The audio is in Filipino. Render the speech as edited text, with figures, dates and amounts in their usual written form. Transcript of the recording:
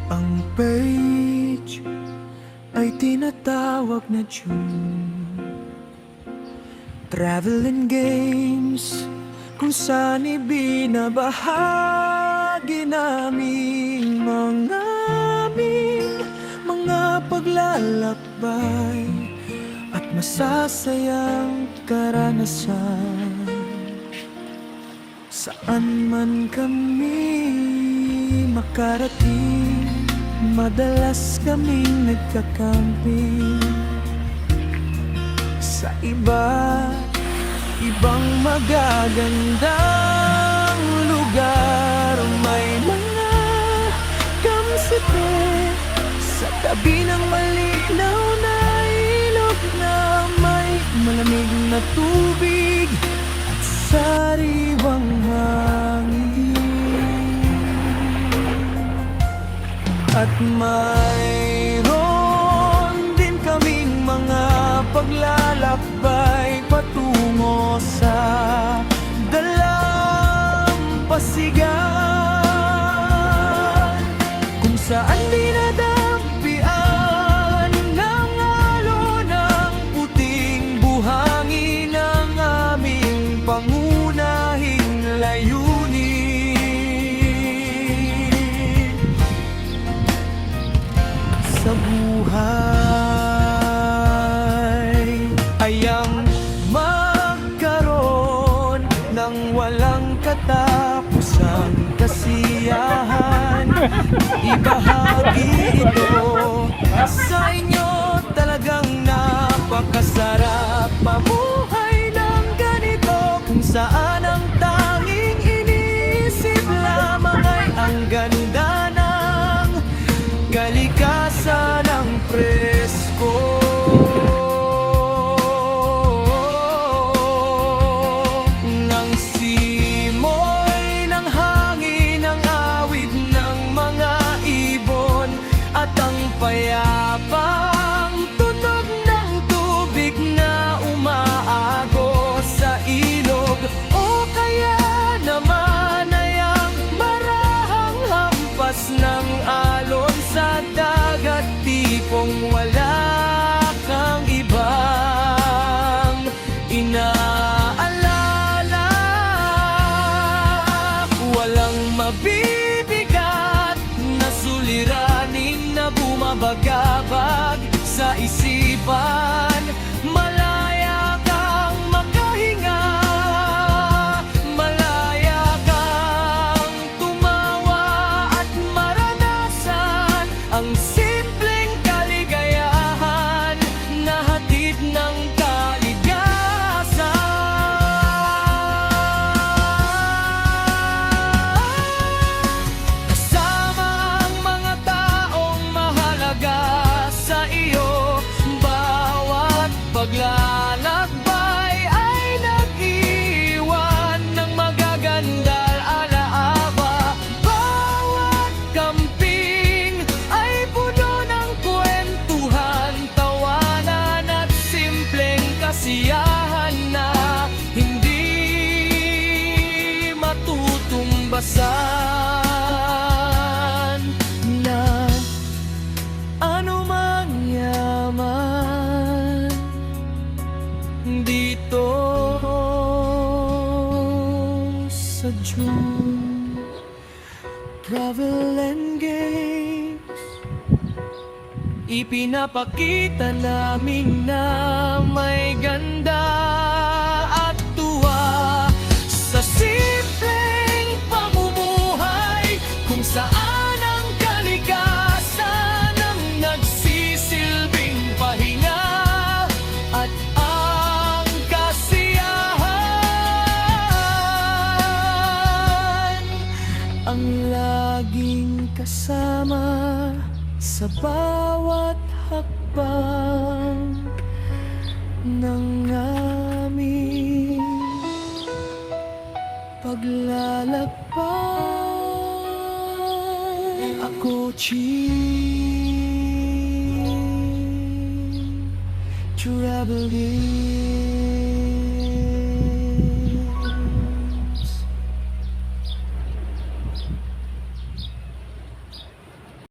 Ang page ay tinatawag na June. Travel and games kung saan ibinabahagi namin mga paglalakbay at masasayang karanasan. Saan man kami makarating, madalas kaming nagkakamping sa ibang magagandang lugar. May mga kamsipe sa tabi ng malinaw na ilog na may malamig na tubig at sariwang hangin. At mayroon din kaming mga paglalakbay patungo sa dalampasigan, kung saan dinadampian ng alon ng puting buhangin ang aming pangunahing layunin sa buhay ay ang magkaroon ng walang katapusang kasiyahan. Ibahagi ito sa inyo, talagang napakasarap mabuhay ng ganito, kung saan ang tanging iniisip lamang ay ang ganda ng kalikasan ng presko. Ng simoy ng hangin, ang awit ng mga ibon, at ang payapang tunog ng tubig na umaagos sa ilog, o kaya naman ay ang marahang hampas ng alon sa dagat, tipong wala kang ibang inaalala. Walang mabibigat na suliranin na bumabagabag sa isipan. Malaya kang makahinga, malaya kang tumawa at maranasan ang simpleng kaligayahan na hatid ng kaligasan. Kasama ang mga taong mahalaga sa iyo, bawat paglalakbay ay nag-iwan ng magagandang alaala. Bawat camping ay puno ng kwentuhan, tawanan at simpleng kasiyahan na hindi matutumbasan na anumang yaman dito sa June. Travel and games, ipinapakita namin na may ganda at tuwa sa simpleng pamumuhay, kung saan ang kalikasan ang nagsisilbing pahinga at ang kasiyahan ang laging kasama sa bawat hakbang ng aming paglalakbay. Ako, Chin, traveling.